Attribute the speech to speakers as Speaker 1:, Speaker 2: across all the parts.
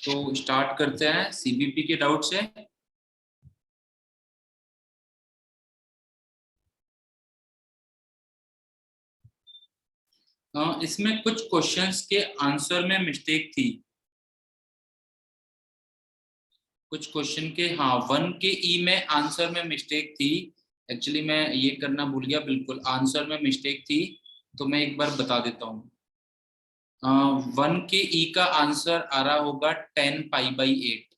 Speaker 1: तो स्टार्ट करते हैं सीबीपी के डाउट से। इसमें कुछ क्वेश्चंस के आंसर में मिस्टेक थी। कुछ क्वेश्चन के 1 के ई में आंसर में मिस्टेक थी। एक्चुअली मैं ये करना भूल गया, बिल्कुल आंसर में मिस्टेक थी, तो मैं एक बार बता देता हूँ। 1 के ई का आंसर आ रहा होगा 10 पाई/8।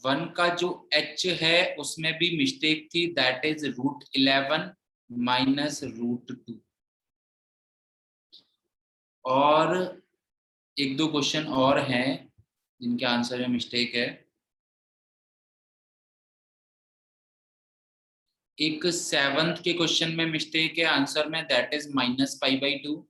Speaker 1: 1 का जो h है उसमें भी मिस्टेक थी, दैट इज √11 माइनस √2। और एक दो क्वेश्चन और हैं जिनके आंसर में मिस्टेक है। एक 7th के क्वेश्चन में मिस्टेक है आंसर में, दैट इज -π/2।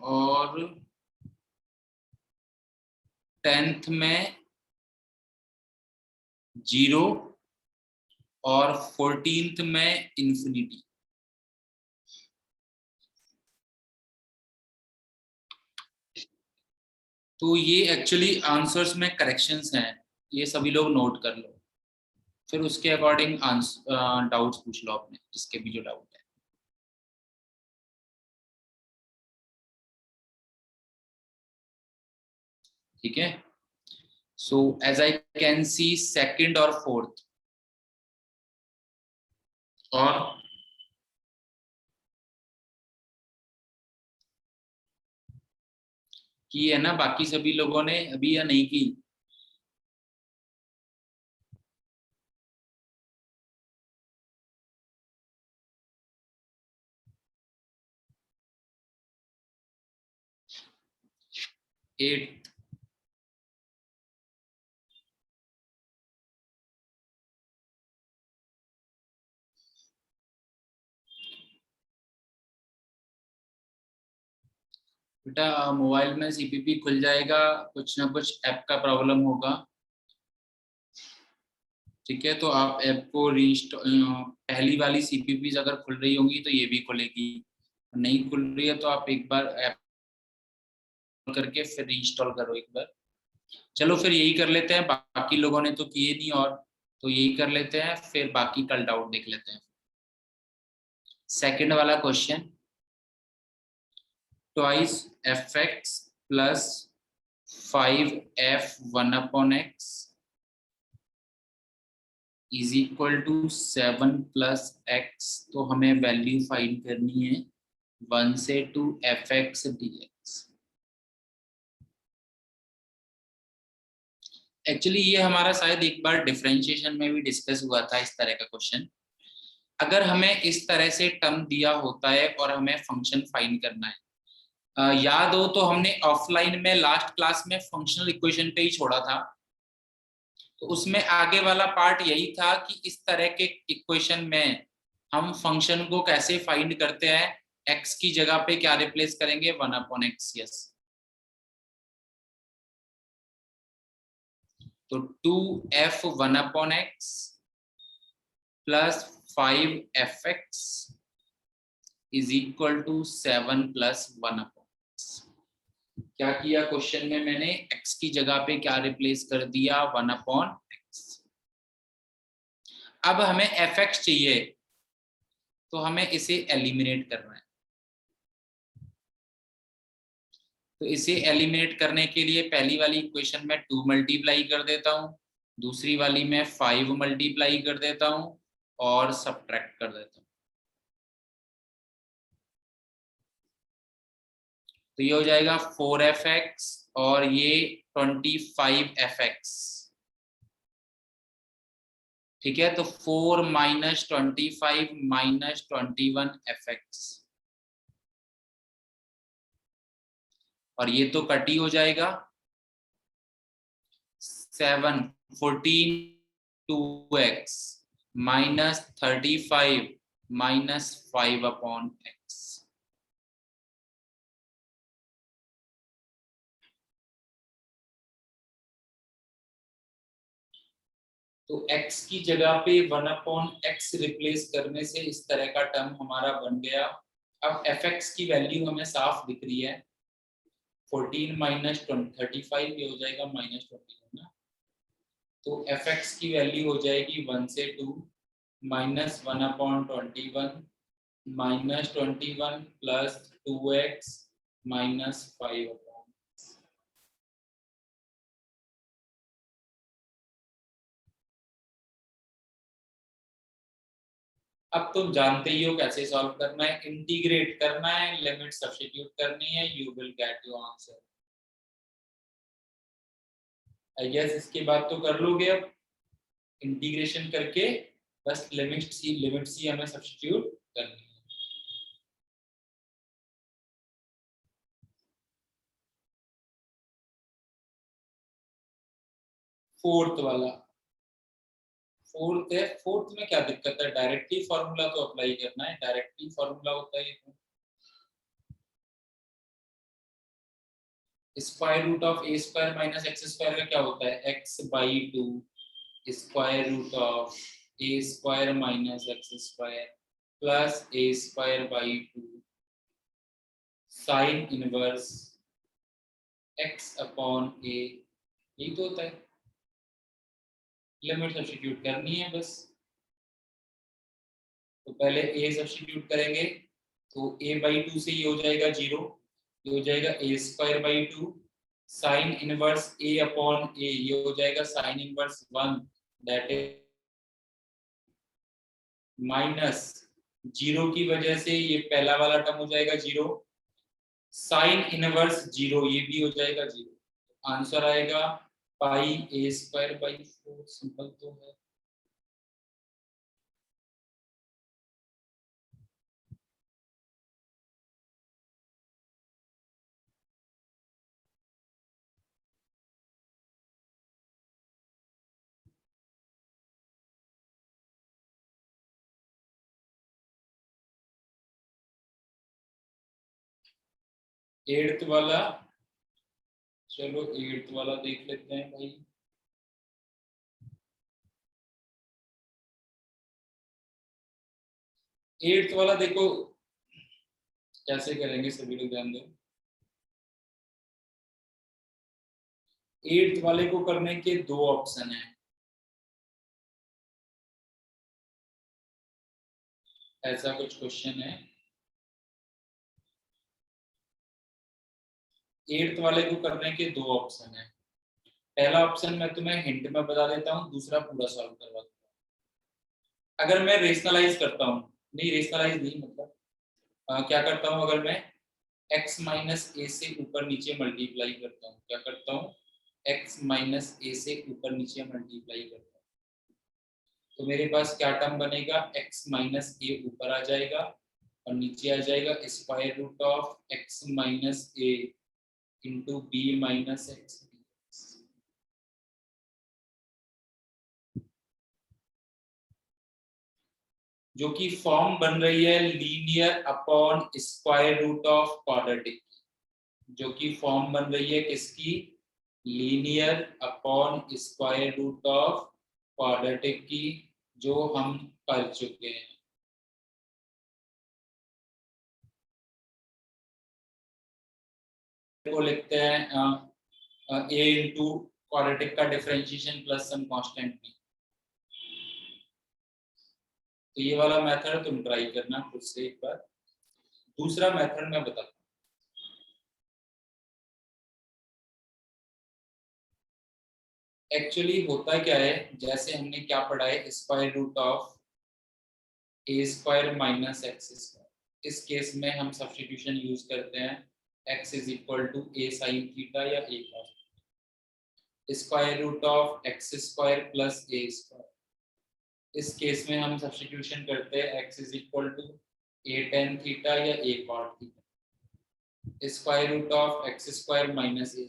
Speaker 1: और 10th में 0 और 14th में इंफिनिटी। तो ये एक्चुअली आंसर्स में करेक्शंस हैं, ये सभी लोग नोट कर लो, फिर उसके अकॉर्डिंग डाउट्स पूछ लो अपने, जिसके भी जो डाउट है। ठीक है, so as I can see second और फोर्थ और की है ना, बाकी सभी लोगों ने अभी या नहीं की? एट बेटा मोबाइल में सीपीपी खुल जाएगा, कुछ ना कुछ ऐप का प्रॉब्लम होगा। ठीक है, तो आप ऐप को पहली वाली सीपीपी अगर खुल रही होंगी तो ये भी खुलेगी, नहीं खुल रही है तो आप एक बार ऐप करके फिर रीइंस्टॉल करो एक बार। चलो फिर यही कर लेते हैं, बाकी लोगों ने तो किए नहीं, और तो यही कर लेते हैं, फिर बाकी कल डाउट देख लेते हैं। सेकंड वाला question, twice fx plus 5f1/x is equal to 7 plus x। तो हमें वैल्यू फाइंड करनी है 1 से 2 fx dx। एक्चुअली ये हमारा शायद एक बार डिफरेंशिएशन में भी डिस्कस हुआ था इस तरह का क्वेश्चन। अगर हमें इस तरह से टर्म दिया होता है और हमें फंक्शन फाइंड करना है, याद हो तो हमने ऑफलाइन में लास्ट क्लास में फंक्शनल इक्वेशन पे ही छोड़ा था, तो उसमें आगे वाला पार्ट यही था कि इस तरह के इक्वेशन में हम फंक्शन को कैसे फाइंड करते हैं, x की जगह पे क्या रिप्लेस करेंगे, 1/x। यस, तो 2f1/x plus 5fx is equal to 7 plus 1/x। क्या किया क्वेश्चन में मैंने, x की जगह पे क्या रिप्लेस कर दिया, 1/x। अब हमें fx चाहिए, तो हमें इसे एलिमिनेट करना है। तो इसे एलिमिनेट करने के लिए पहली वाली इक्वेशन में 2 मल्टीप्लाई कर देता हूँ, दूसरी वाली में 5 मल्टीप्लाई कर देता हूँ और सब्ट्रैक्ट कर देता हूँ। तो ये हो जाएगा 4fx और ये 25fx। ठीक है, तो 4 माइनस 25 माइनस 21fx, और ये तो कट ही हो जाएगा। 7 14 2x माइनस 35 माइनस 5/x। तो x की जगह पे 1/x रिप्लेस करने से इस तरह का टर्म हमारा बन गया। अब fx की वैल्यू हमें साफ दिख रही है, 14 माइनस 35 ये हो जाएगा -21 ना। तो fx की वैल्यू हो जाएगी 1 से 2 -1/21 -21 प्लस 2x -5। अब तुम जानते ही हो कैसे सॉल्व करना है, इंटीग्रेट करना है, लिमिट सब्स्टिट्यूट करनी है, you will get your answer. I guess इसके बाद तो कर लोगे। अब इंटीग्रेशन करके बस लिमिट सी हमें सब्स्टिट्यूट करनी है। फोर्थ है, फोर्थ में क्या दिक्कत है, डायरेक्टली फॉर्मूला तो अप्लाई करना है, डायरेक्टली फॉर्मूला होता है square root of a square minus x square का क्या होता है, x/2 square root of a square minus x square plus a square by 2 sine inverse x upon a, यही तो होता है। लिमिट सब्स्टिट्यूट करनी है बस। तो पहले a सब्स्टिट्यूट करेंगे तो a/2 से ये हो जाएगा 0, ये हो जाएगा a square by 2 sine inverse a upon a, ये हो जाएगा sine inverse 1 that is minus 0 की वजह से ये पहला वाला टर्म हो जाएगा 0, साइन इनवर्स 0 ये भी हो जाएगा 0। आंसर आएगा पाई a स्क्वायर बाई 4। सिंपल तो है। एट्थ वाला, चलो एट्थ वाला देख लेते हैं भाई। एट्थ वाला देखो कैसे करेंगे, सभी लोग ध्यान दो। एट्थ वाले को करने के दो ऑप्शन है। ऐसा कुछ क्वेश्चन है, एट्थ वाले को करने के दो ऑप्शन है। पहला ऑप्शन मैं तुम्हें हिंट में बता देता हूँ, दूसरा पूरा सॉल्व करवा दूंगा। अगर मैं रेशनलाइज करता हूँ, नहीं रेशनलाइज नहीं मतलब क्या करता हूँ, अगर मैं x माइनस ए से ऊपर नीचे मल्टीप्लाई करता हूँ, क्या करता हूँ, x माइनस ए से ऊपर नीचे मल्टीप्लाई करता हूँ, तो मेरे पास क्या टर्म बनेगा, x माइनस ए ऊपर आ जाएगा और नीचे आ जाएगा square root of x minus a into b minus x, जो कि फॉर्म बन रही है linear upon square root of quadratic, जो कि फॉर्म बन रही है किसकी, linear upon square root of quadratic की, जो हम कर चुके हैं। को लिखते हैं a इंटू क्वाड्रेटिक का differentiation plus some constant b। तो ये वाला मेथड तुम ट्राई करना खुद से एक बार। दूसरा मेथड मैं बताता हूँ। एक्चुअली होता क्या है, जैसे हमने क्या पढ़ा है, square root of a square minus x square, इस केस में हम सब्स्टिट्यूशन यूज करते हैं x is equal to a sine theta या a cos, square root of x square plus a square, इस केस में हम सब्स्टिट्यूशन करते हैं x is equal to a tan theta या a cot theta, square root of x square minus a,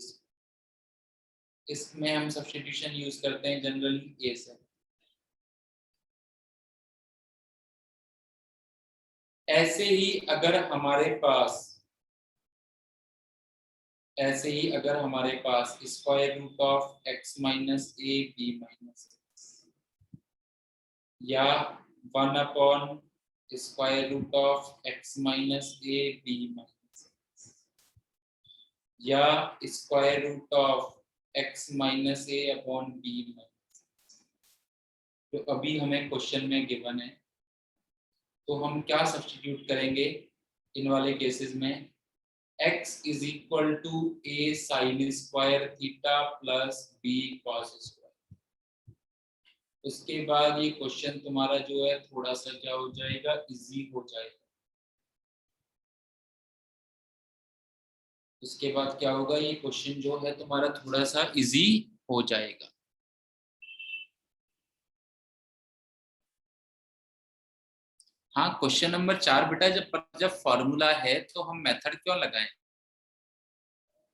Speaker 1: इसमें हम substitution use करते हैं जनरली ए से। ऐसे ही अगर हमारे पास square root of x minus a b minus x, या 1/√x minus a b minus या √x minus a upon b minus. तो अभी हमें क्वेश्चन में गिवन है, तो हम क्या सब्स्टिट्यूट करेंगे इन वाले केसेस में? x is equal to a sine square theta plus b cos square. उसके बाद ये क्वेश्चन तुम्हारा जो है थोड़ा सा क्या हो जाएगा, इजी हो जाएगा। उसके बाद क्या होगा, ये क्वेश्चन जो है तुम्हारा थोड़ा सा इजी हो जाएगा। हाँ, क्वेश्चन नंबर 4 बेटा, जब फॉर्मूला है तो हम मेथड क्यों लगाएं?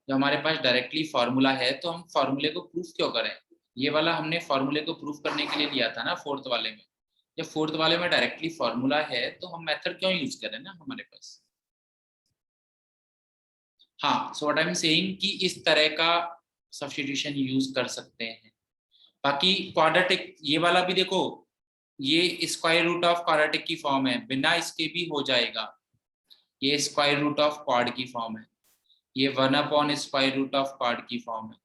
Speaker 1: जब हमारे पास डायरेक्टली फॉर्मूला है तो हम फॉर्मूले को प्रूफ क्यों करें? ये वाला हमने फॉर्मूले को प्रूफ करने के लिए लिया था ना फोर्थ वाले में। जब फोर्थ वाले में डायरेक्टली फॉर्मूला है तो हम मेथड क्यों यूज करें ना हमारे पास। हाँ, so what I am saying कि इस तरह का सब्स्टिट्यूशन यूज कर सकते हैं। बाकी क्वाड्रेटिक ये वाला भी देखो, ये स्क्वायर रूट ऑफ क्वाड्रेटिक की फॉर्म है, बिना इसके भी हो जाएगा। ये स्क्वायर रूट ऑफ क्वाड की फॉर्म है, ये 1/√स्क्वायर ऑफ क्वाड की फॉर्म है।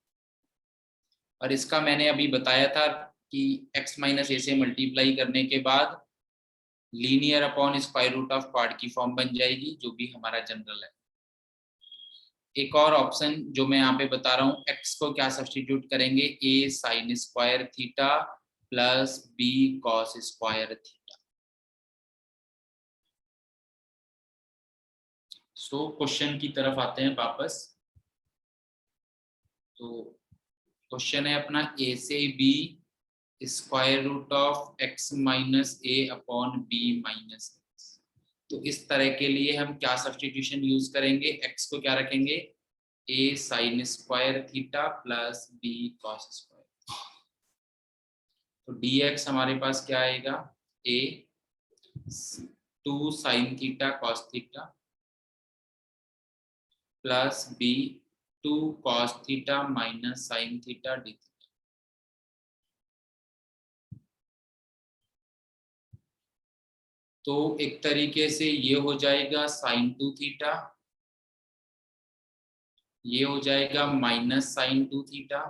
Speaker 1: और इसका मैंने अभी बताया था कि x माइनस ए से मल्टीप्लाई करने के बाद linear upon square root of quad की फॉर्म बन जाएगी, जो भी हमारा जनरल है। एक और ऑप्शन जो मैं यहाँ पे बता रहा हूँ, x को क्या सब्स्टिट्यूट करेंगे, a sine square theta plus b cos square theta. So question की तरफ आते हैं वापस। तो क्वेश्चन है अपना a से b square root of x minus a upon b minus x. तो इस तरह के लिए हम क्या सब्स्टिट्यूशन यूज करेंगे, x को क्या रखेंगे, a sine square theta plus b cos square. तो dx हमारे पास क्या आएगा, a 2 sine theta cos theta plus b 2 cos theta minus sine theta D. तो एक तरीके से ये हो जाएगा साइन 2 थीटा, ये हो जाएगा माइनस साइन 2 थीटा।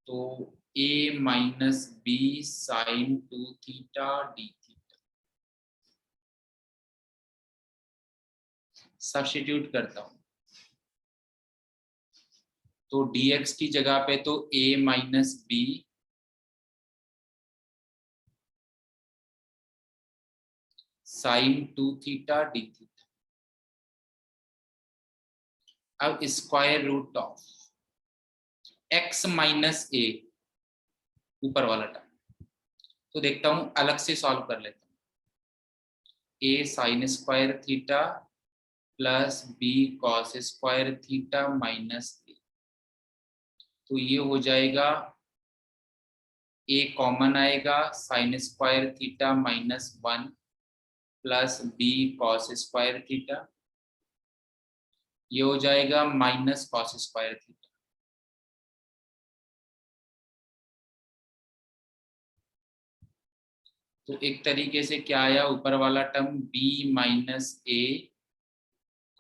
Speaker 1: तो a minus b sine 2 theta d theta. Substitute करता हूं, तो dx की जगह पे तो a minus b sine 2 theta d theta. अब square root of x minus a, ऊपर वाला टर्म, तो देखता हूं अलग से सॉल्व कर लेता हूं। a sine square theta plus b cos square theta minus a. तो ये हो जाएगा, a कॉमन आएगा, sine square theta minus 1 plus b cos square theta. ये हो जाएगा माइनस कॉस स्क्वायर थीटा। तो एक तरीके से क्या आया, ऊपर वाला term b minus a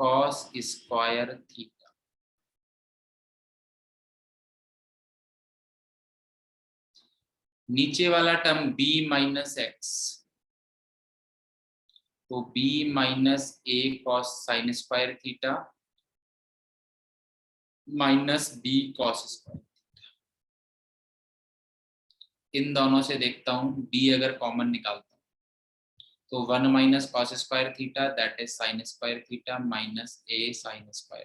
Speaker 1: cos square theta. नीचे वाला टर्म b माइनस एक्स, तो b minus a cos sine square theta minus b cos square. इन दोनों से देखता हूं b अगर कॉमन निकालता हूं तो 1 minus cos square theta that is sine square theta minus a sine square.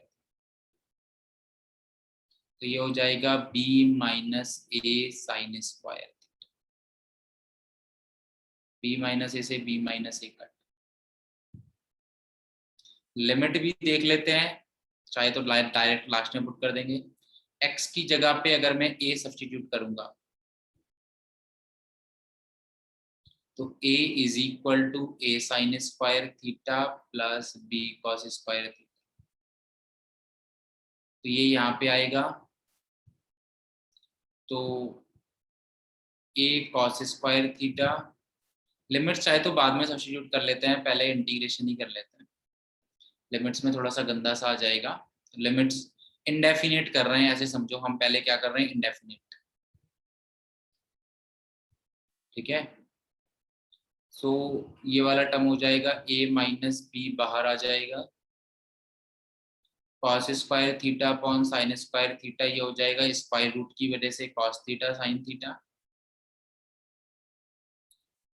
Speaker 1: तो ये हो जाएगा b माइनस ए साइन स्क्वायर। b माइनस ए से b माइनस ए कट। लिमिट भी देख लेते हैं, चाहे तो डायरेक्ट लास्ट में पुट कर देंगे। x की जगह पे अगर मैं a सब्स्टिट्यूट करूंगा तो a is equal to a sine square theta plus b cos square theta. तो ये यहाँ पे आएगा, तो a cos square theta, limits चाहे तो बाद में सब्स्टिट्यूट कर लेते हैं, पहले इंटीग्रेशन ही कर लेते हैं, लिमिट्स में थोड़ा सा गंदा सा आ जाएगा। लिमिट्स इंडेफिनिट कर रहे हैं ऐसे समझो, हम पहले क्या कर रहे हैं, इंडेफिनिट, ठीक है। सो ये वाला टर्म हो जाएगा a माइनस बी, बाहर आ जाएगा, cos square theta upon sine square theta, ये हो जाएगा स्क्वायर रूट की वजह से कॉस थीटा साइन थीटा,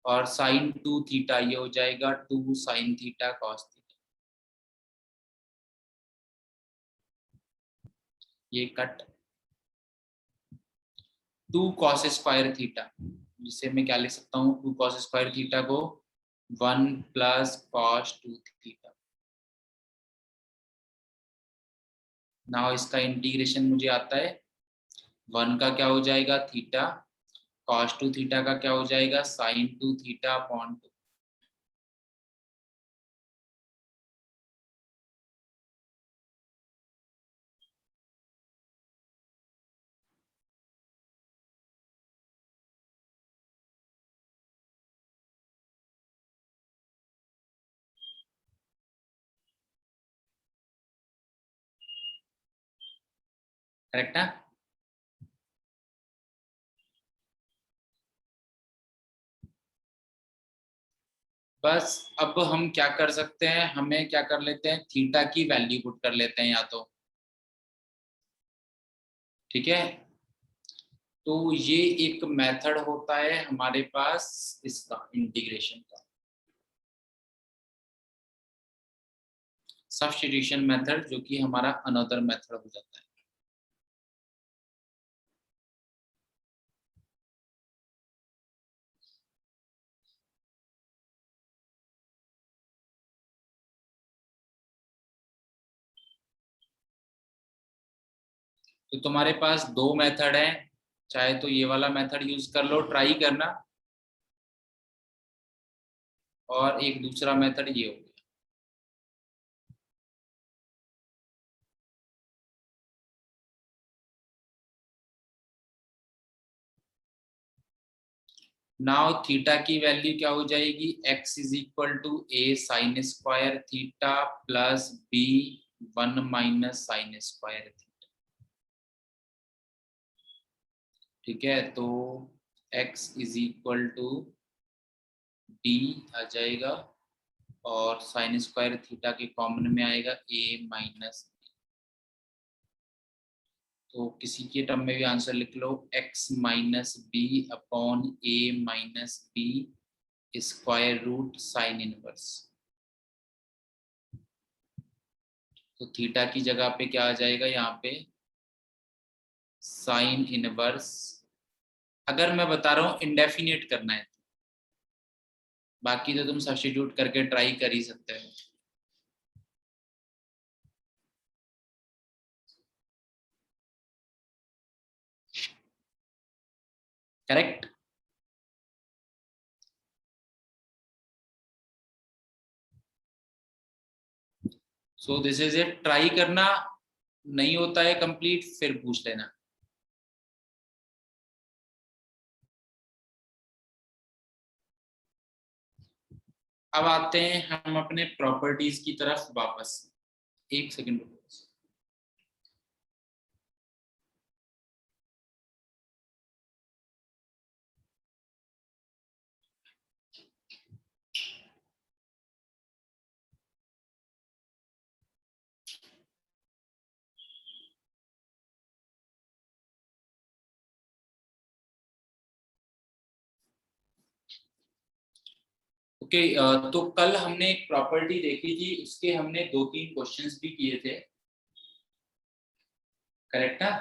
Speaker 1: और साइन 2 थीटा ये हो जाएगा 2 साइन थीटा कॉस थीटा, ये कट 2 कॉस स्क्वायर थीटा, जिसे मैं क्या लिख सकता हूँ, 2 कॉस स्क्वायर थीटा को 1 प्लस कॉस 2 थीटा। नाउ इसका इंटीग्रेशन मुझे आता है, 1 का क्या हो जाएगा थीटा, कॉस 2 थीटा का क्या हो जाएगा साइन 2 थीटा अपॉन 2। करेक्ट है। बस अब हम क्या कर सकते हैं, हमें क्या कर लेते हैं, थीटा की वैल्यू पुट कर लेते हैं या तो, ठीक है। तो ये एक मेथड होता है हमारे पास इसका इंटीग्रेशन का, सब्स्टिट्यूशन मेथड, जो कि हमारा अनदर मेथड हो जाता है। तो तुम्हारे पास दो मेथड है, चाहे तो ये वाला मेथड यूज कर लो, ट्राई करना, और एक दूसरा मेथड ये हो गया। नाउ थीटा की वैल्यू क्या हो जाएगी, x is equal to a sine square theta plus b 1 minus sine square theta, ठीक है। तो x is equal to b आ जाएगा, और साइन स्क्वायर थीटा के कॉमन में आएगा a माइनस, तो किसी के टर्म में भी आंसर लिख लो, x minus b upon a minus b square root sine inverse. तो थीटा की जगह पे क्या आ जाएगा यहाँ पे, साइन इनवर्स। अगर मैं बता रहा हूँ इंडेफिनिट करना है, बाकी तो तुम सब्स्टिट्यूट करके ट्राई कर ही सकते हो। Correct. So this is it, try करना, नहीं होता है कंप्लीट फिर पूछ लेना। अब आते हैं हम अपने प्रॉपर्टीज की तरफ वापस, एक सेकंड। ओके, तो कल हमने एक प्रॉपर्टी देखी थी, उसके हमने 2-3 क्वेश्चंस भी किए थे, करेक्ट है।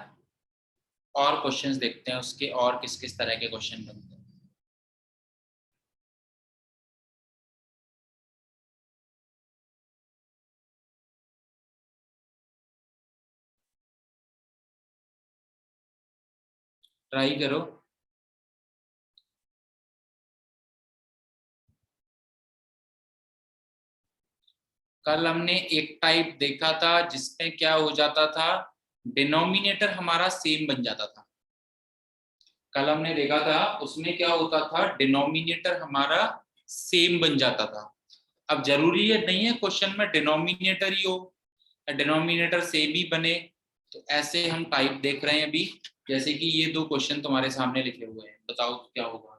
Speaker 1: और क्वेश्चंस देखते हैं उसके, और किस किस तरह के क्वेश्चन बनते हैं। ट्राई करो। कल हमने एक टाइप देखा था जिसमें क्या हो जाता था, डिनोमिनेटर हमारा सेम बन जाता था, कल हमने देखा था उसमें क्या होता था, डिनोमिनेटर हमारा सेम बन जाता था। अब जरूरी है नहीं है क्वेश्चन में डिनोमिनेटर ही हो, डिनोमिनेटर सेम ही बने। तो ऐसे हम टाइप देख रहे हैं अभी, जैसे कि ये दो क्वेश्चन तुम्हारे सामने लिखे हुए हैं, बताओ क्या होगा।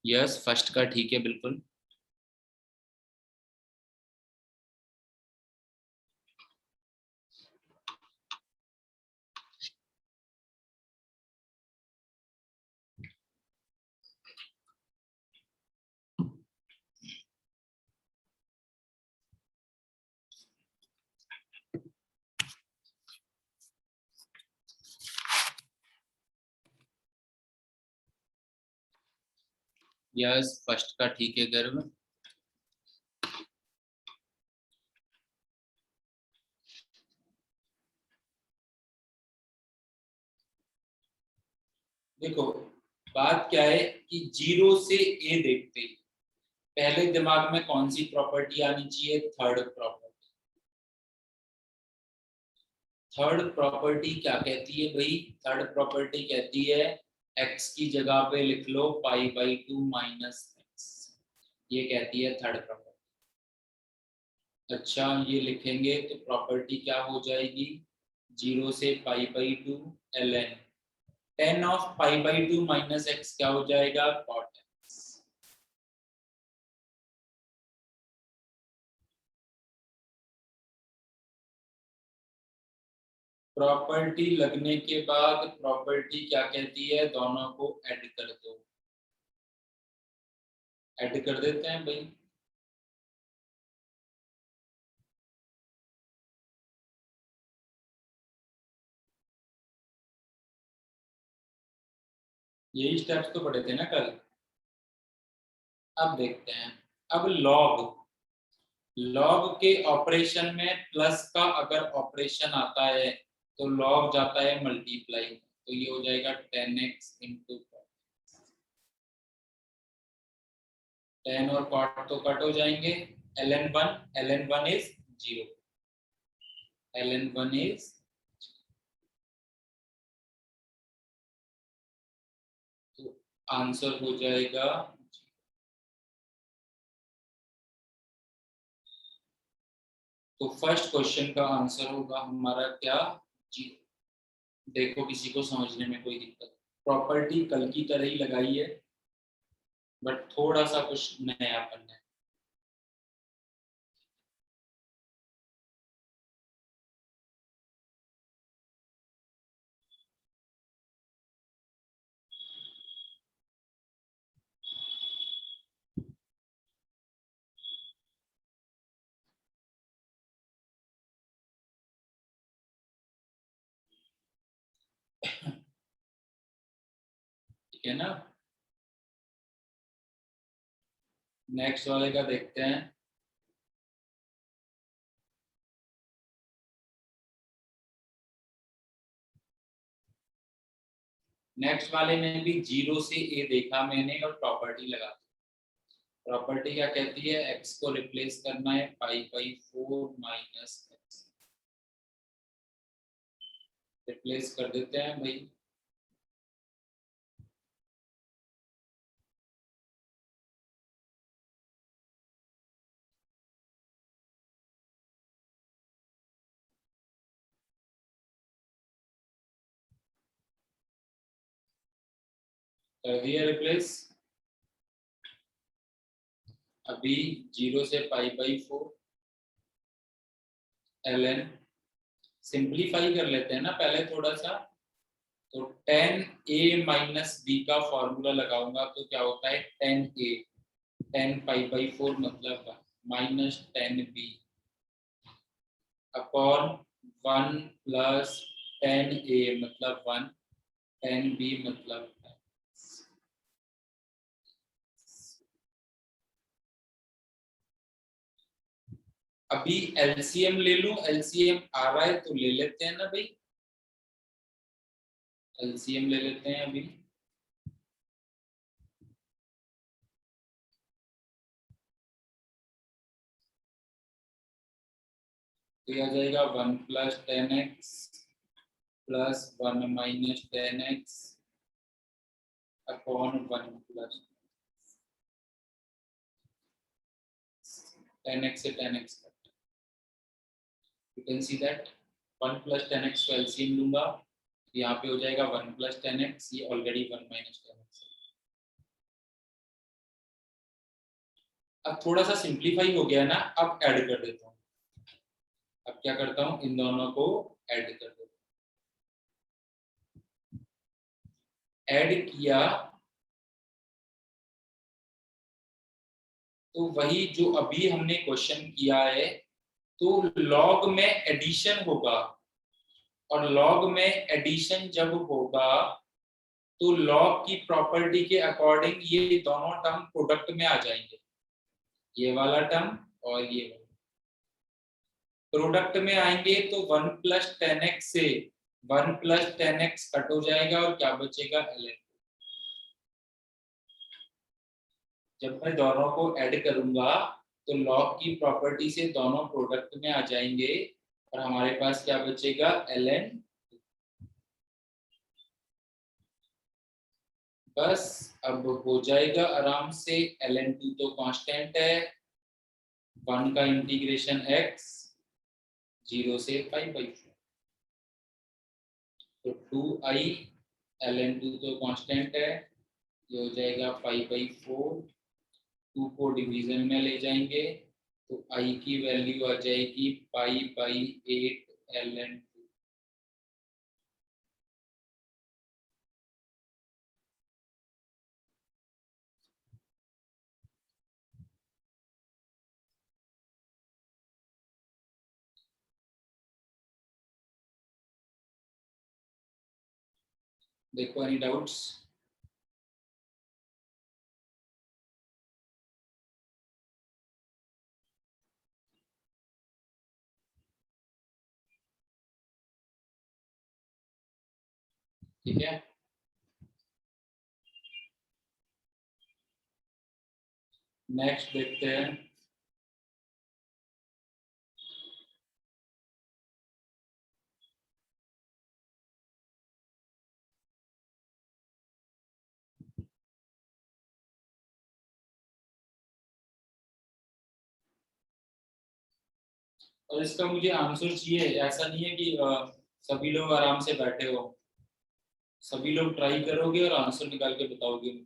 Speaker 1: यस, फर्स्ट का ठीक है बिल्कुल। यस, फर्स्ट का ठीक है गर्व। देखो बात क्या है कि जीरो से ए देखते ही पहले दिमाग में कौन सी प्रॉपर्टी आनी चाहिए, थर्ड प्रॉपर्टी। थर्ड प्रॉपर्टी क्या कहती है भाई, थर्ड प्रॉपर्टी कहती है एक्स की जगह पे लिख लो पाई/2 माइनस एक्स, ये कहती है थर्ड प्रॉपर्टी। अच्छा ये लिखेंगे तो प्रॉपर्टी क्या हो जाएगी, जीरो से पाई/2 ln टेन ऑफ पाई/2 माइनस एक्स क्या हो जाएगा, कॉट एक्स। प्रॉपर्टी लगने के बाद प्रॉपर्टी क्या कहती है, दोनों को ऐड कर दो। ऐड कर देते हैं भाई। यही स्टेप्स तो पढ़े थे ना कल। अब देखते हैं, अब लॉग, लॉग के ऑपरेशन में प्लस का अगर ऑपरेशन आता है तो लॉग जाता है मल्टीप्लाई, तो ये हो जाएगा 10x इंटू 10 और कॉट तो कट हो जाएंगे, ln 1 इज 0, ln 1 इज, तो आंसर हो जाएगा। तो फर्स्ट क्वेश्चन का आंसर होगा हमारा क्या, 0। देखो किसी को समझने में कोई दिक्कत, प्रॉपर्टी कल की तरह ही लगाई है बट थोड़ा सा कुछ नयापन है। ठीक है ना, नेक्स्ट वाले का देखते हैं। नेक्स्ट वाले में भी जीरो से ए देखा मैंने और प्रॉपर्टी लगा दी। प्रॉपर्टी क्या कहती है, एक्स को रिप्लेस करना है पाई/4 माइनस एक्स, रिप्लेस कर देते हैं भाई। कर दिया रिप्लेस। अभी जीरो से पाई/4 ln, सिंप्लीफाई कर लेते हैं ना पहले थोड़ा सा, तो 10a माइनस बी का फॉर्मूला लगाऊंगा तो क्या होता है 10a, 10 पाई/4 मतलब minus 10b upon 1 plus 10a मतलब 1, 10b मतलब 10। अभी एलसीएम ले लूं, एलसीएम आ रहा है तो ले लेते हैं ना भाई। एलसीएम ले लेते हैं अभी। तो ये आ जाएगा 1 + 10x plus 1 - 10x upon 1 + 10x से 10x cut. You can see that 1 + 10x को एलसीएम लूंगा, यहाँ पे हो जाएगा 1 + 10x, ये ऑलरेडी 1 - 10x। अब थोड़ा सा सिंप्लीफाई हो गया ना, अब ऐड कर देता हूँ। अब क्या करता हूँ, इन दोनों को ऐड कर देता हूँ। ऐड किया तो वही जो अभी हमने क्वेश्चन किया है, तो लॉग में एडिशन होगा, और लॉग में एडिशन जब होगा तो लॉग की प्रॉपर्टी के अकॉर्डिंग ये दोनों टर्म प्रोडक्ट में आ जाएंगे, ये वाला टर्म और ये वाला प्रोडक्ट में आएंगे। तो 1 + 10x से 1 + 10x कट हो जाएगा और क्या बचेगा, ln। जब मैं दोनों को ऐड करूंगा तो लॉग की प्रॉपर्टी से दोनों प्रोडक्ट में आ जाएंगे और हमारे पास क्या बचेगा, ln। बस अब हो जाएगा आराम से। ln2 तो कांस्टेंट है, 1 का इंटीग्रेशन x 0 से π/4, तो 2i ln2 तो कांस्टेंट है, ये हो जाएगा π/4। 2 को डिवीजन में ले जाएंगे तो i की वैल्यू आ जाएगी π/8 ln2। देखो एनी डाउट्स? ठीक है, नेक्स्ट देखते हैं। और इसका मुझे आंसर चाहिए, ऐसा नहीं है कि सभी लोग आराम से बैठे हो, सभी लोग ट्राई करोगे और आंसर निकाल के बताओगे।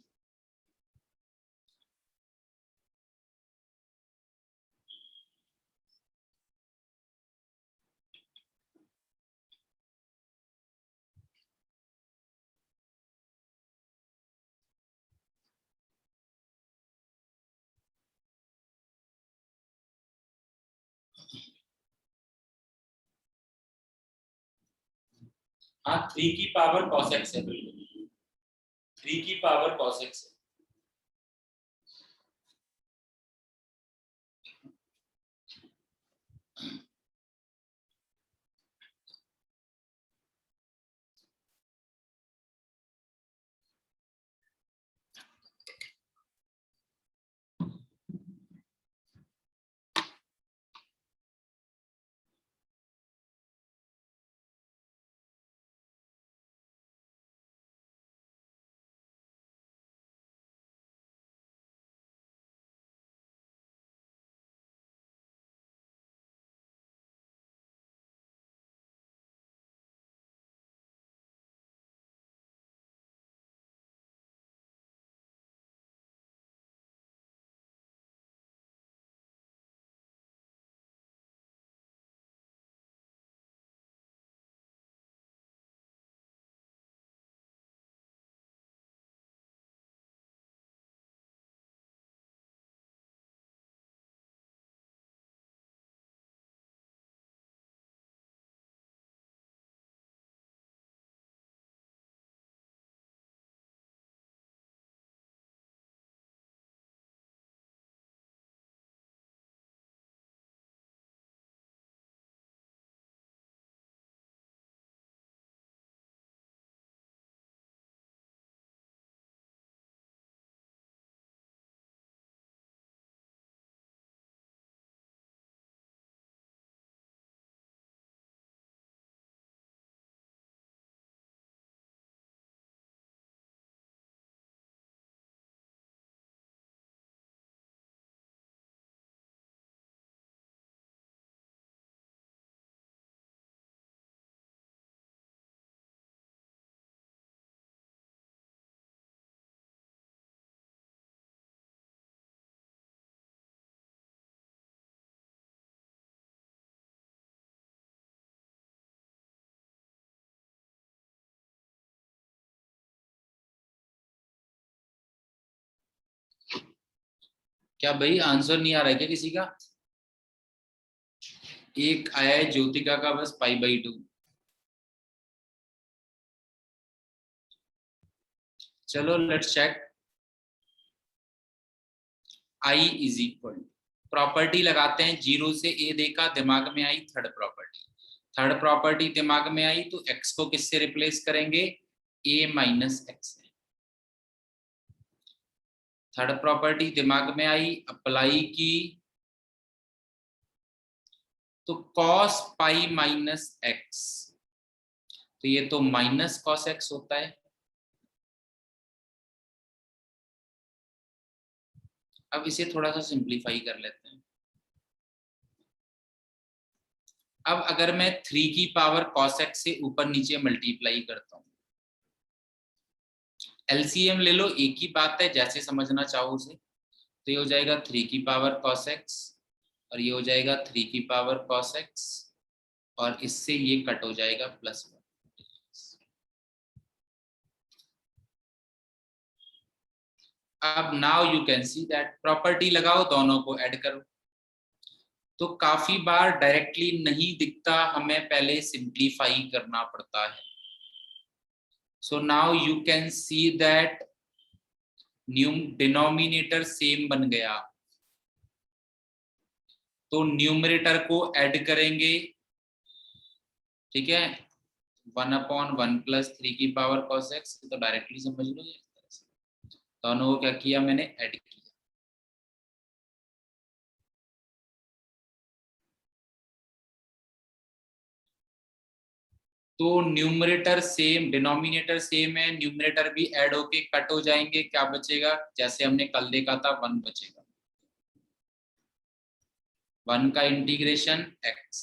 Speaker 1: हाँ, 3 की पावर cos x है, बिल्कुल 3 की पावर cos x है। क्या भाई आंसर नहीं आ रहा है क्या किसी का? एक आया है ज्योतिका का बस π/2। चलो let's check. I is equal, property लगाते हैं, 0 से ए देखा, दिमाग में आई थर्ड प्रॉपर्टी। थर्ड प्रॉपर्टी दिमाग में आई तो एक्स को किससे रिप्लेस करेंगे? A minus x. Third property दिमाग में आई, अप्लाई की, तो कॉस पाई माइनस एक्स, तो ये तो माइनस कॉस एक्स होता है। अब इसे थोड़ा सा सिंप्लीफाई कर लेते हैं। अब अगर मैं 3 की पावर cos x से ऊपर नीचे मल्टीप्लाई करता हूँ, एलसीएम ले लो, एक ही बात है, जैसे समझना चाहो उसे। तो ये हो जाएगा 3 की पावर cos x और ये हो जाएगा 3 की पावर cos x, और इससे ये कट हो जाएगा +1। अब now you can see that, property लगाओ, दोनों को ऐड करो। तो काफी बार डायरेक्टली नहीं दिखता, हमें पहले सिंप्लीफाई करना पड़ता है। So now you can see that denominator same बन गया, तो न्यूमरेटर को ऐड करेंगे, ठीक है, 1/1 + 3 की पावर cos x, तो डायरेक्टली समझ लो इस तरह से। दोनों को क्या किया मैंने, ऐड किया। तो न्यूमरेटर सेम, डिनोमिनेटर सेम है, न्यूमरेटर भी ऐड होके कट हो जाएंगे, क्या बचेगा, जैसे हमने कल देखा था 1 बचेगा। 1 का इंटीग्रेशन x,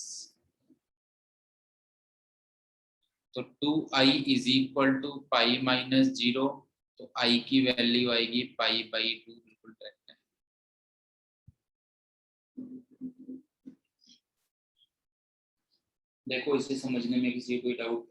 Speaker 1: तो 2i इज इक्वल टू π-0, तो i की वैल्यू आएगी π/2, बिल्कुल करेक्ट है। देखो इसे समझने में किसी को कोई डाउट?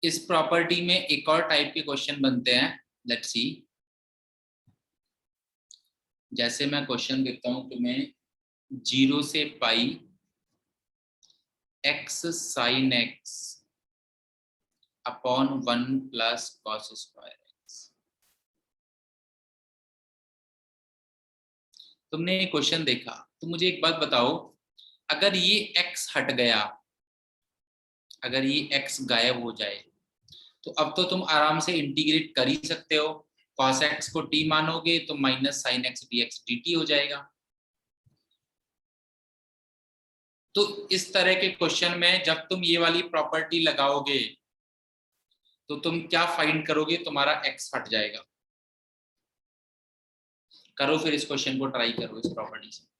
Speaker 1: इस प्रॉपर्टी में एक और टाइप के क्वेश्चन बनते हैं, लेट्स सी। जैसे मैं क्वेश्चन देता हूं तुम्हें, 0 से पाई x sin x upon 1 + cos square x। तुमने ये क्वेश्चन देखा तो मुझे एक बात बताओ, अगर ये x हट गया, अगर ये x गायब हो जाए, तो अब तो तुम आराम से इंटीग्रेट कर ही सकते हो। cos x को t मानोगे तो minus sin x dx dt हो जाएगा। तो इस तरह के क्वेश्चन में जब तुम ये वाली प्रॉपर्टी लगाओगे तो तुम क्या फाइंड करोगे, तुम्हारा x हट जाएगा। करो फिर इस क्वेश्चन को ट्राई करो इस प्रॉपर्टी से।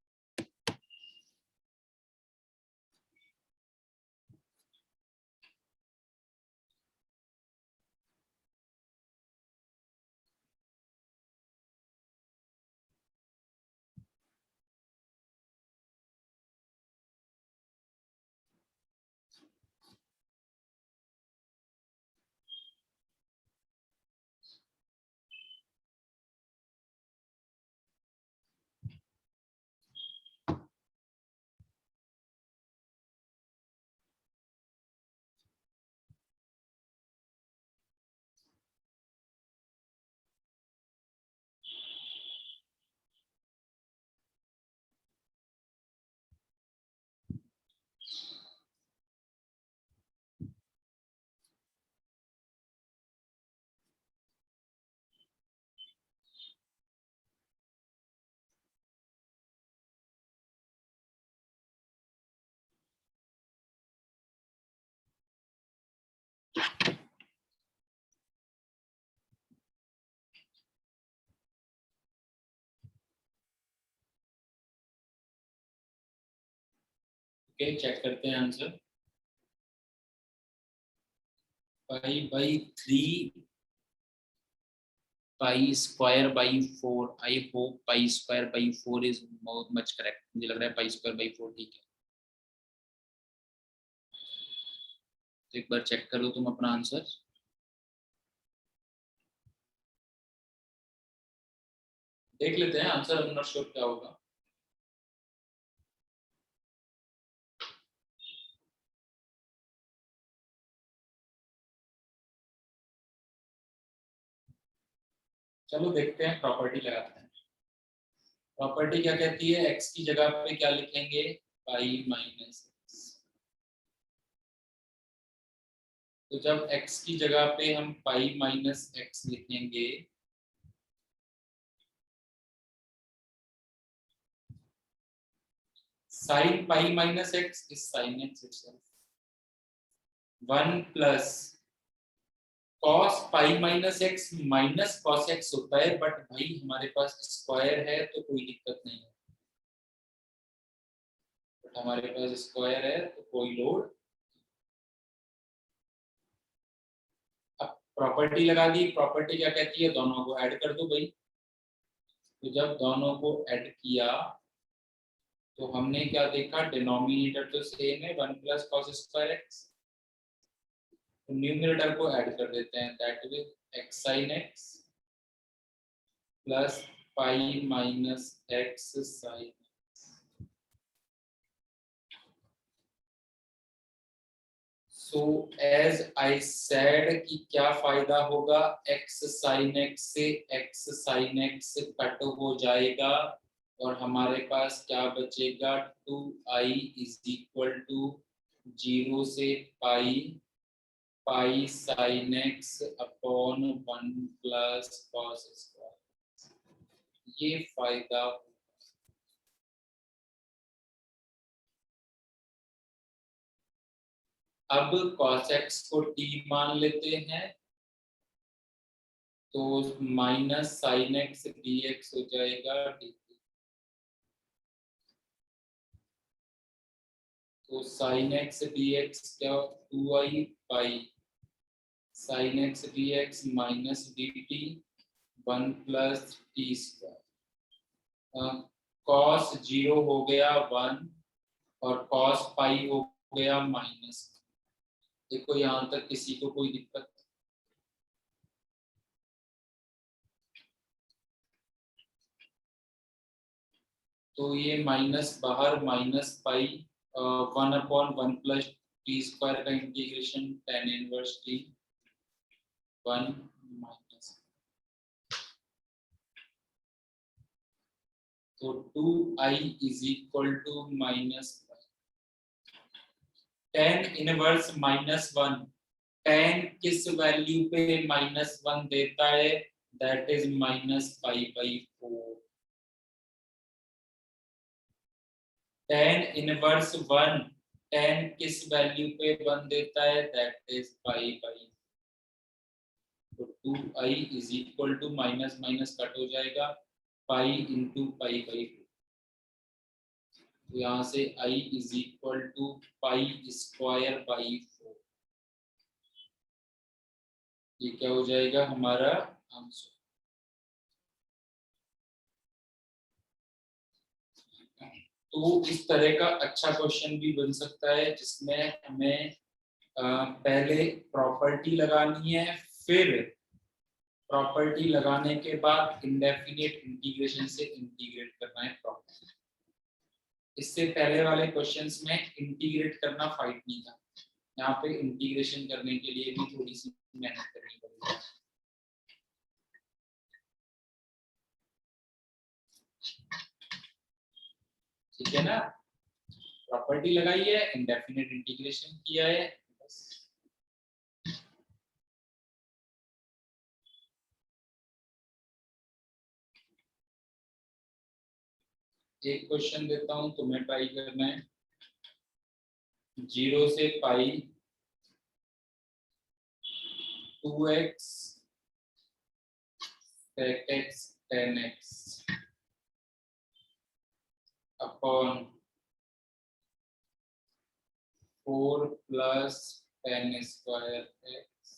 Speaker 1: ओके चेक करते हैं answer. 5/3 pi square by 4, I hope pi square by 4 is much correct, मुझे लग रहा है पाई स्क्वायर बाई 4 ठीक है। तो एक बार चेक करो तुम अपना आंसर। देख लेते हैं answer, I am not sure क्या होगा। चलो देखते हैं, प्रॉपर्टी लगाते हैं। प्रॉपर्टी क्या कहती है, x की जगह पे क्या लिखेंगे, पाई माइनस एक्स। तो जब x की जगह पे हम पाई माइनस एक्स लिखेंगे, sine pi minus x is sine x itself, 1 plus cos pi minus x minus cos x होता है, बट भाई हमारे पास स्क्वायर है तो कोई दिक्कत नहीं है, बट हमारे पास स्क्वायर है तो कोई लोड। अब प्रॉपर्टी लगा दी, प्रॉपर्टी क्या कहती है, दोनों को ऐड कर दो भाई। तो जब दोनों को ऐड किया तो हमने क्या देखा, डिनोमिनेटर तो सेम है, 1 प्लस कॉस स्क्वायर एक्स, तो न्यूमरेटर को ऐड कर देते हैं, that is x sine x plus pi minus x sine. So as I said कि क्या फायदा होगा, एक्स साइन एक्स से एक्स साइन एक्स कट हो जाएगा और हमारे पास क्या बचेगा, 2i इज इक्वल टू 0 से pi pi sine x upon 1 plus cos square, ये फायदा। अब cos x को t मान लेते हैं, तो minus sine x D x हो जाएगा dt। तो साइन एक्स डी एक्स क्या, 2i पाई sine x D x minus D T 1 plus t square. Cos 0 हो गया 1 और कॉस पाई हो गया माइनस। देखो यहाँ तक किसी को कोई दिक्कत, तो ये माइनस बाहर, minus pi 1 upon 1 plus t square का integration tan inverse t 1 minus, तो 2i is equal to minus tan inverse minus 1। Tan किस वैल्यू पे माइनस 1 देता है, that is minus pi by 4। Tan inverse 1, tan किस value पे 1 देता है, दैट इज पाई बाई, तो 2i is equal to minus minus cut हो जाएगा, पाई इंटू पाई बाई 4। तो यहाँ से i is equal to pi square by 4, ये क्या हो जाएगा हमारा आंसर। तो इस तरह का अच्छा क्वेश्चन भी बन सकता है जिसमें हमें पहले प्रॉपर्टी लगानी है, फिर प्रॉपर्टी लगाने के बाद इंडेफिनिट इंटीग्रेशन से इंटीग्रेट करना है प्रॉपर्टी। इससे पहले वाले क्वेश्चंस में इंटीग्रेट करना फाइट नहीं था, यहाँ पे इंटीग्रेशन करने के लिए भी थोड़ी सी मेहनत करनी पड़ेगी। ठीक है ना, प्रॉपर्टी लगाई है, इंडेफिनिट इंटीग्रेशन किया है, बस। एक क्वेश्चन देता हूं, तुम्हें ट्राई करना है, 0 से पाई 2x sec x tan x upon 4 plus tan square x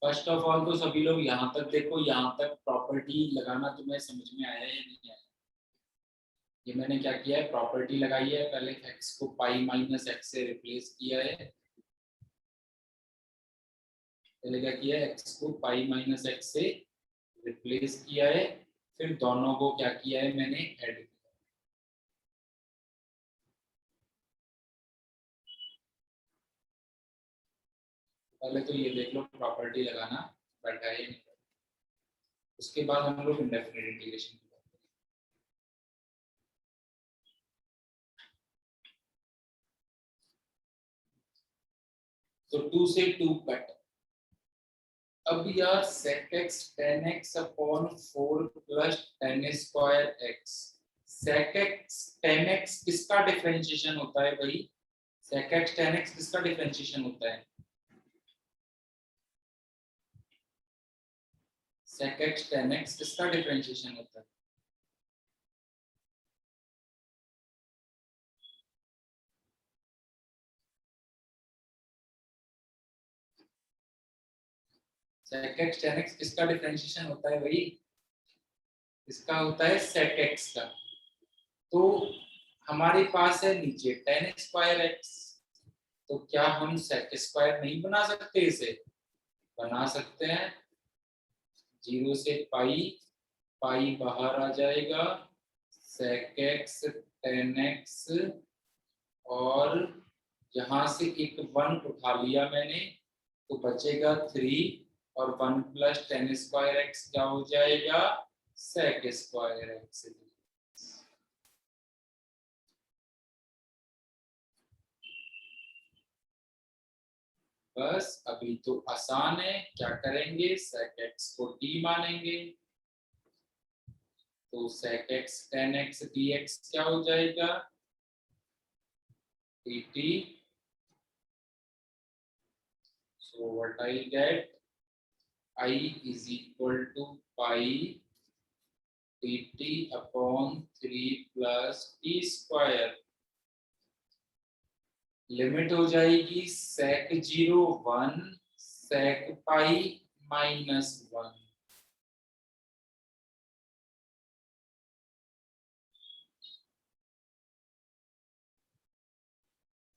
Speaker 1: first of all तो सभी लोग यहाँ तक देखो, यहाँ तक प्रॉपर्टी लगाना तुम्हें समझ में आया या नहीं आया? ये मैंने क्या किया है, प्रॉपर्टी लगाई है, पहले x को पाई माइनस एक्स से रिप्लेस किया है। पहले क्या किया है, x को पाई माइनस एक्स से रिप्लेस किया है, फिर दोनों को क्या किया है मैंने, ऐड किया। पहले तो ये देख लो प्रॉपर्टी लगाना बैठा है, उसके बाद हम लोग इंडेफिनिट इंटीग्रेशन की बात करेंगे। तो 2 से 2 कट। अब यार sec x tan x upon 4 plus tan square x, sec x tan x किसका डिफरेंशिएशन होता है भाई? sec x tan x किसका डिफरेंशिएशन होता है? sec x tan x किसका डिफरेंशिएशन होता है? sec x tan x किसका डिफरेंशिएशन होता है भाई? इसका होता है sec x का। तो हमारे पास है नीचे tan स्क्वायर x, तो क्या हम sec स्क्वायर नहीं बना सकते? इसे बना सकते हैं। 0 से पाई, पाई बाहर आ जाएगा, sec x tan x, और यहाँ से एक 1 उठा लिया मैंने, तो बचेगा 3, और 1 प्लस tan स्क्वायर x क्या हो जाएगा, sec स्क्वायर x। बस अभी तो आसान है, क्या करेंगे, sec x को t मानेंगे, तो sec x tan x dx क्या हो जाएगा, dt। so what I get, I is equal to pi dt upon 3 plus t square. Limit हो जाएगी sec 0 1, sec pi minus 1।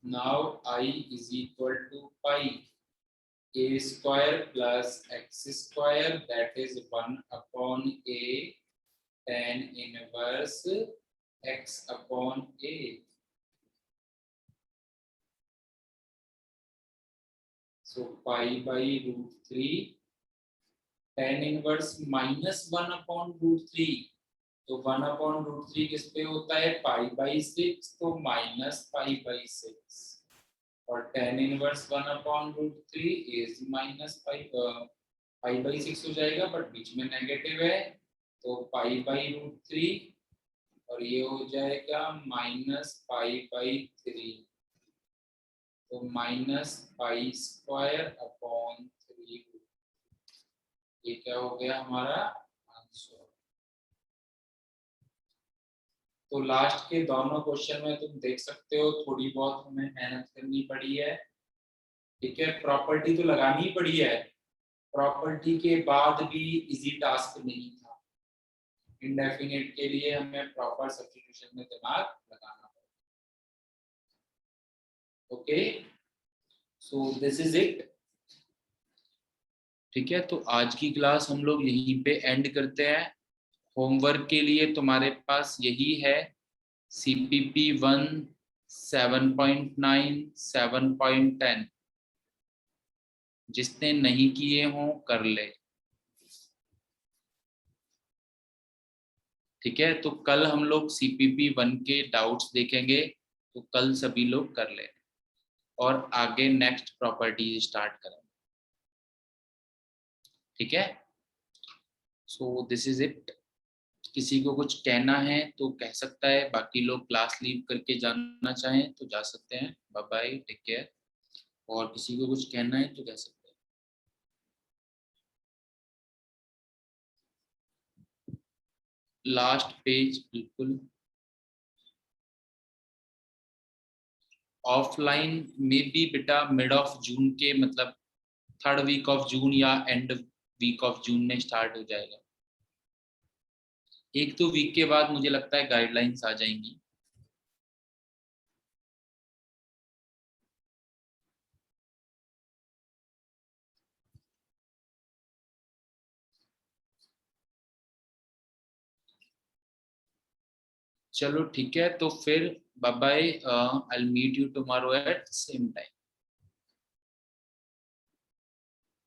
Speaker 1: now I is equal to pi a square plus x square, that is 1 upon a tan inverse x upon a। so pi by root 3 tan inverse -1 upon root 3, तो 1 upon root 3 किस पे होता है, पाई by 6, तो minus pi by 6, और tan inverse 1 upon root 3 is minus pi by 6 हो जाएगा, but बीच में नेगेटिव है, तो पाई बाई रूट 3, और ये हो जाएगा माइनस पाई बाई 3, तो माइनस पाई स्क्वायर अपॉन 3। ये क्या हो गया हमारा आंसर। तो लास्ट के दोनों क्वेश्चन में तुम देख सकते हो थोड़ी बहुत हमें मेहनत करनी पड़ी है, ठीक है, प्रॉपर्टी तो लगानी ही पड़ी है, प्रॉपर्टी के बाद भी इजी टास्क नहीं था, इंडेफिनिट के लिए हमें प्रॉपर सब्स्टिट्यूशन में दिमाग लगाना पड़ा। Okay, so this is it. ठीक है, तो आज की क्लास हम लोग यहीं पे एंड करते हैं। होमवर्क के लिए तुम्हारे पास यही है, CPP 1 7.9 7.10, जिसने नहीं किए हों कर ले। ठीक है, तो कल हम लोग CPP 1 के डाउट्स देखेंगे, तो कल सभी लोग कर ले और आगे नेक्स्ट प्रॉपर्टी स्टार्ट करेंगे। ठीक है, सो दिस इज इट। किसी को कुछ कहना है तो कह सकता है, बाकी लोग क्लास लीव करके जाना चाहें तो जा सकते हैं। Bye bye, take care. और किसी को कुछ कहना है तो कह सकते हैं। लास्ट पेज बिल्कुल ऑफलाइन में भी बेटा मिड ऑफ जून के मतलब 3rd वीक ऑफ जून या एंड वीक ऑफ जून में स्टार्ट हो जाएगा। 1-2 वीक के बाद मुझे लगता है गाइडलाइंस आ जाएंगी। चलो ठीक है, तो फिर bye bye, I will meet you tomorrow at same time.